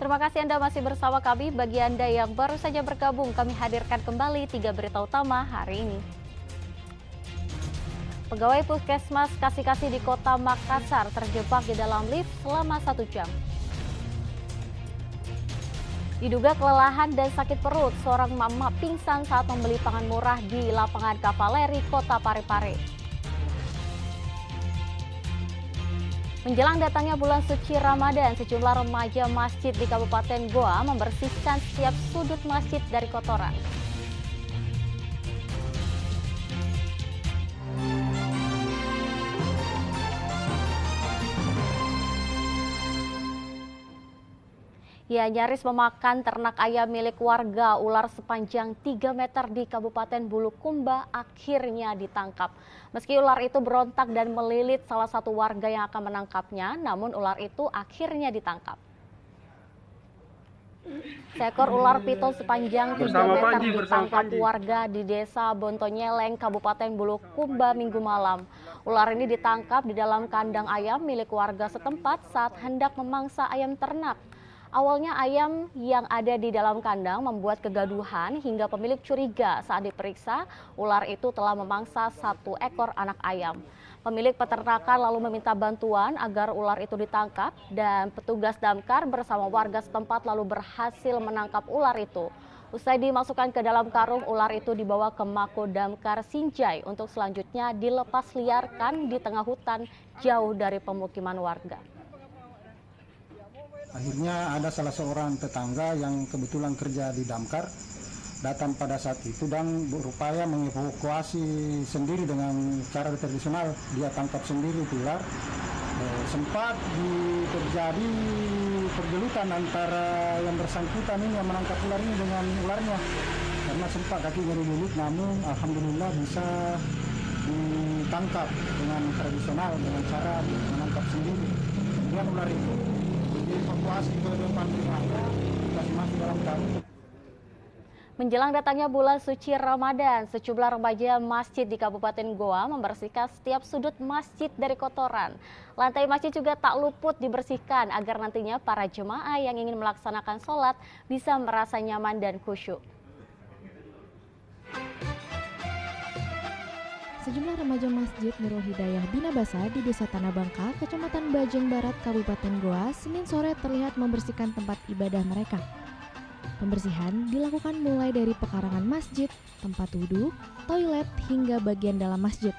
Terima kasih Anda masih bersama kami. Bagi Anda yang baru saja bergabung, kami hadirkan kembali 3 berita utama hari ini. Pegawai Puskesmas Kasih-Kasih di Kota Makassar terjebak di dalam lift selama 1 jam. Diduga kelelahan dan sakit perut, seorang mama pingsan saat membeli pangan murah di lapangan Kavaleri, Kota Parepare. Menjelang datangnya bulan suci Ramadan, sejumlah remaja masjid di Kabupaten Goa membersihkan setiap sudut masjid dari kotoran. Ya, nyaris memakan ternak ayam milik warga. Ular sepanjang 3 meter di Kabupaten Bulukumba akhirnya ditangkap. Meski ular itu berontak dan melilit salah satu warga yang akan menangkapnya, namun ular itu akhirnya ditangkap. Seekor ular piton sepanjang 3 meter ditangkap warga di Desa Bontonyeleng, Kabupaten Bulukumba Minggu malam. Ular ini ditangkap di dalam kandang ayam milik warga setempat saat hendak memangsa ayam ternak. Awalnya ayam yang ada di dalam kandang membuat kegaduhan hingga pemilik curiga saat diperiksa ular itu telah memangsa 1 ekor anak ayam. Pemilik peternakan lalu meminta bantuan agar ular itu ditangkap dan petugas damkar bersama warga setempat lalu berhasil menangkap ular itu. Usai dimasukkan ke dalam karung, ular itu dibawa ke Mako Damkar Sinjai untuk selanjutnya dilepas liarkan di tengah hutan jauh dari pemukiman warga. Akhirnya ada salah seorang tetangga yang kebetulan kerja di damkar datang pada saat itu dan berupaya mengevakuasi sendiri dengan cara tradisional. Dia tangkap sendiri ular. Sempat terjadi pergelutan antara yang bersangkutan ini yang menangkap ular ini dengan ularnya. Karena sempat kaki nyeri-nyeri, namun alhamdulillah bisa ditangkap dengan tradisional dengan cara menangkap sendiri. Kemudian ular itu dievakuasi ke depan rumahnya, masih masuk dalam karung. Menjelang datangnya bulan suci Ramadan, sejumlah remaja masjid di Kabupaten Goa membersihkan setiap sudut masjid dari kotoran. Lantai masjid juga tak luput dibersihkan agar nantinya para jemaah yang ingin melaksanakan sholat bisa merasa nyaman dan khusyuk. Sejumlah remaja masjid Nurul Hidayah Bina Basa di Desa Tanah Bangka, Kecamatan Bajeng Barat, Kabupaten Goa, Senin sore terlihat membersihkan tempat ibadah mereka. Pembersihan dilakukan mulai dari pekarangan masjid, tempat wudhu, toilet, hingga bagian dalam masjid.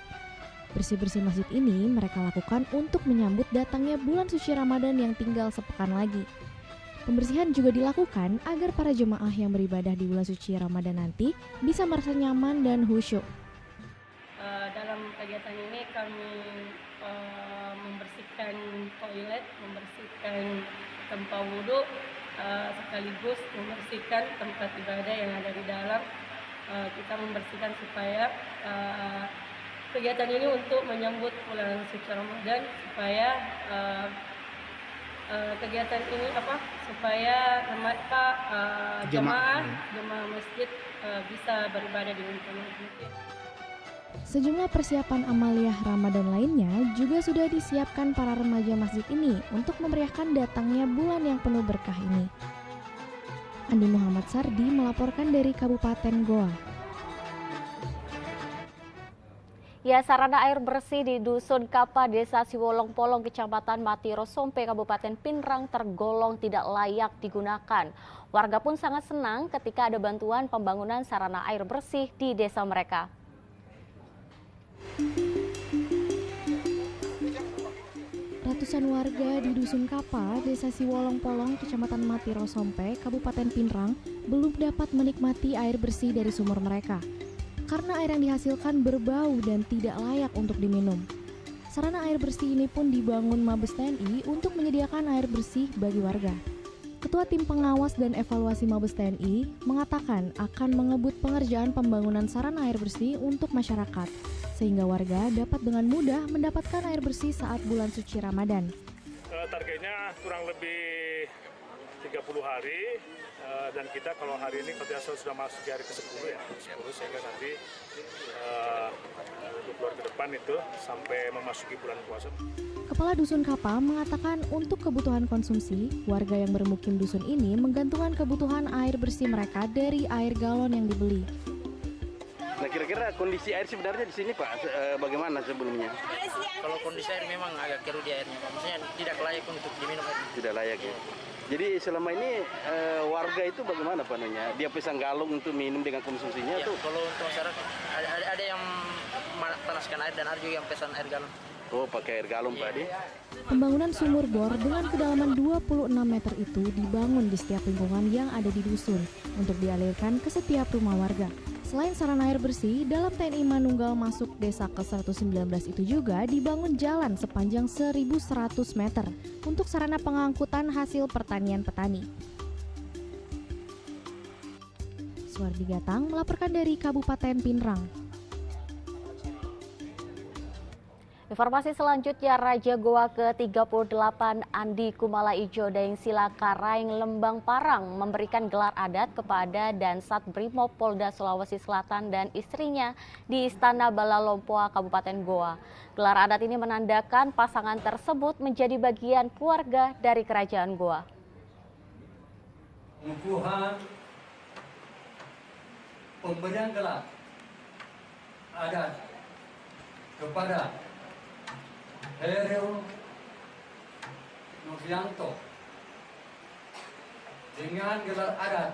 Bersih-bersih masjid ini mereka lakukan untuk menyambut datangnya bulan suci Ramadan yang tinggal sepekan lagi. Pembersihan juga dilakukan agar para jemaah yang beribadah di bulan suci Ramadan nanti bisa merasa nyaman dan khusyuk. Dalam kegiatan ini kami membersihkan toilet, membersihkan tempat wudhu, sekaligus membersihkan tempat ibadah yang ada di dalam. Kita membersihkan supaya kegiatan ini untuk menyambut bulan suci Ramadan, supaya kegiatan ini supaya mereka jemaah masjid bisa beribadah di lingkungan masjid. Sejumlah persiapan amaliyah Ramadan lainnya juga sudah disiapkan para remaja masjid ini untuk memeriahkan datangnya bulan yang penuh berkah ini. Andi Muhammad Sardi melaporkan dari Kabupaten Goa. Ya, sarana air bersih di Dusun Kapa, Desa Siwolong Polong, Kecamatan Matiro Sompe, Kabupaten Pinrang tergolong tidak layak digunakan. Warga pun sangat senang ketika ada bantuan pembangunan sarana air bersih di desa mereka. Ratusan warga di Dusun Kapa, Desa Siwolong Polong, Kecamatan Matiro Sompe, Kabupaten Pinrang belum dapat menikmati air bersih dari sumur mereka karena air yang dihasilkan berbau dan tidak layak untuk diminum. Sarana air bersih ini pun dibangun Mabes TNI untuk menyediakan air bersih bagi warga. Ketua Tim Pengawas dan Evaluasi Mabes TNI mengatakan akan mengebut pengerjaan pembangunan sarana air bersih untuk masyarakat, sehingga warga dapat dengan mudah mendapatkan air bersih saat bulan suci Ramadan. Targetnya kurang lebih 30 hari, dan kita kalau hari ini kalau sudah masuk di hari ke-10 ya, 10 sehingga nanti untuk keluarga depan itu sampai memasuki bulan puasa. Kepala Dusun Kapa mengatakan untuk kebutuhan konsumsi, warga yang bermukim dusun ini menggantungkan kebutuhan air bersih mereka dari air galon yang dibeli. Nah, kira-kira kondisi air sebenarnya di sini Pak, bagaimana sebelumnya? Kalau kondisi air memang agak keruh di airnya, Pak. Maksudnya tidak layak untuk diminum air. Tidak layak ya. Jadi selama ini warga itu bagaimana Pak? Dia pesan galon untuk minum dengan konsumsinya Ya, tuh? kalau untuk masyarakat ada yang panaskan air dan ada juga yang pesan air galon. Oh, pakai air galon Pak. Pembangunan sumur bor dengan kedalaman 26 meter itu dibangun di setiap lingkungan yang ada di dusun untuk dialirkan ke setiap rumah warga. Selain sarana air bersih, dalam TNI Manunggal masuk desa ke-119 itu juga dibangun jalan sepanjang 1.100 meter untuk sarana pengangkutan hasil pertanian petani. Suwardi Gatang melaporkan dari Kabupaten Pinrang. Informasi selanjutnya, Raja Goa ke-38 Andi Kumala Ijo Daeng Sila Karaeng Lembang Parang memberikan gelar adat kepada Dansat Brimob Polda Sulawesi Selatan dan istrinya di Istana Balalompoa, Kabupaten Goa. Gelar adat ini menandakan pasangan tersebut menjadi bagian keluarga dari Kerajaan Goa. Pengukuhan pemberian gelar adat kepada Heru Novianto dengan gelar adat.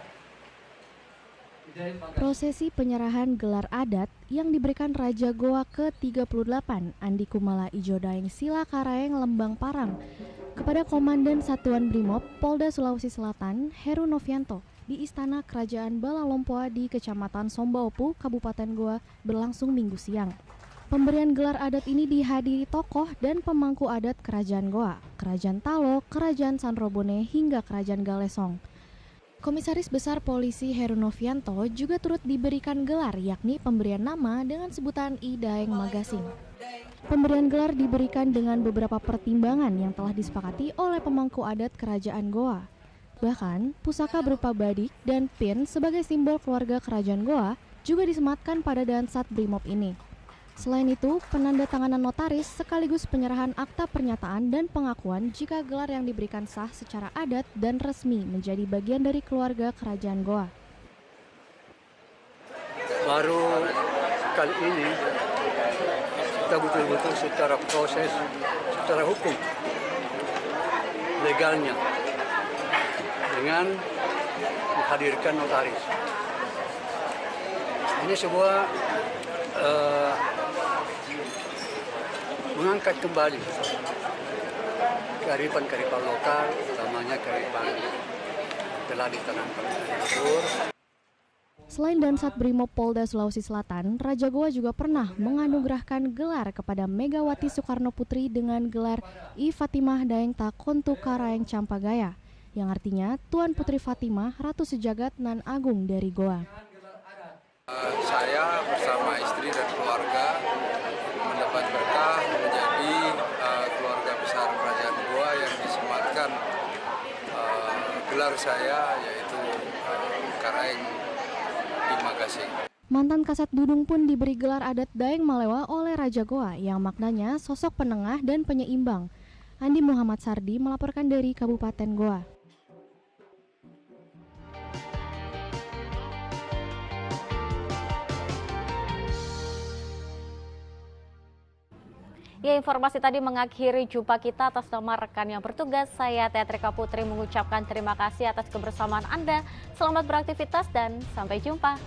Prosesi penyerahan gelar adat yang diberikan Raja Goa ke-38 Andi Kumala Ijo Daeng Sila Karaeng Lembang Parang kepada Komandan Satuan Brimob Polda Sulawesi Selatan Heru Novianto di Istana Kerajaan Balalompoa di Kecamatan Sombaupu, Kabupaten Goa berlangsung Minggu siang. Pemberian gelar adat ini dihadiri tokoh dan pemangku adat Kerajaan Goa, Kerajaan Talo, Kerajaan Sanrobone hingga Kerajaan Galesong. Komisaris Besar Polisi Heru Novianto juga turut diberikan gelar, yakni pemberian nama dengan sebutan I Daeng Magasing. Pemberian gelar diberikan dengan beberapa pertimbangan yang telah disepakati oleh pemangku adat Kerajaan Goa. Bahkan, pusaka berupa badik dan pin sebagai simbol keluarga Kerajaan Goa juga disematkan pada Dansat Brimob ini. Selain itu, penandatanganan notaris sekaligus penyerahan akta pernyataan dan pengakuan jika gelar yang diberikan sah secara adat dan resmi menjadi bagian dari keluarga Kerajaan Goa. Baru kali ini kita betul-betul secara proses, secara hukum, legalnya dengan menghadirkan notaris. Ini sebuah mengangkat kembali kearifan-kearifan lokal, utamanya kearifan telah ditanamkan dari leluhur. Selain Dansat Brimob Polda Sulawesi Selatan, Raja Goa juga pernah menganugerahkan gelar kepada Megawati Soekarno Putri dengan gelar I Fatimah Daeng Takontu Karaeng Campagaya, yang artinya Tuan Putri Fatimah Ratu Sejagat Nan Agung dari Goa. Saya bersama istri dan keluarga mendapat berkah menjadi keluarga besar Kerajaan Goa yang disematkan gelar saya, yaitu Karaeng di Magasing. Mantan Kasat Dudung pun diberi gelar adat Daeng Malewa oleh Raja Goa yang maknanya sosok penengah dan penyeimbang. Andi Muhammad Sardi melaporkan dari Kabupaten Goa. Ya, informasi tadi mengakhiri jumpa kita. Atas nama rekan yang bertugas, saya Teatrika Putri mengucapkan terima kasih atas kebersamaan Anda. Selamat beraktivitas dan sampai jumpa.